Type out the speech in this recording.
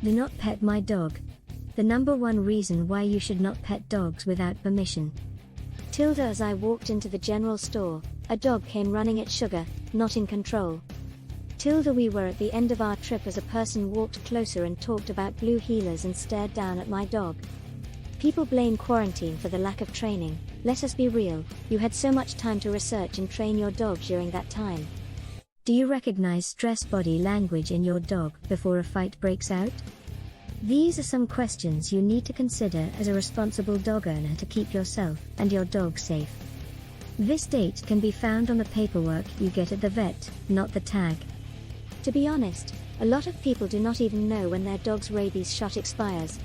Do not pet my dog. The number one reason why you should not pet dogs without permission. Tilda. As I walked into the general store, a dog came running at Sugar, not in control. Tilda. We were at the end of our trip as a person walked closer and talked about blue heelers and stared down at my dog. People blame quarantine for the lack of training. Let us be real, you had so much time to research and train your dog during that time. Do you recognize stress body language in your dog before a fight breaks out? These are some questions you need to consider as a responsible dog owner to keep yourself and your dog safe. This date can be found on the paperwork you get at the vet, not the tag. To be honest, a lot of people do not even know when their dog's rabies shot expires,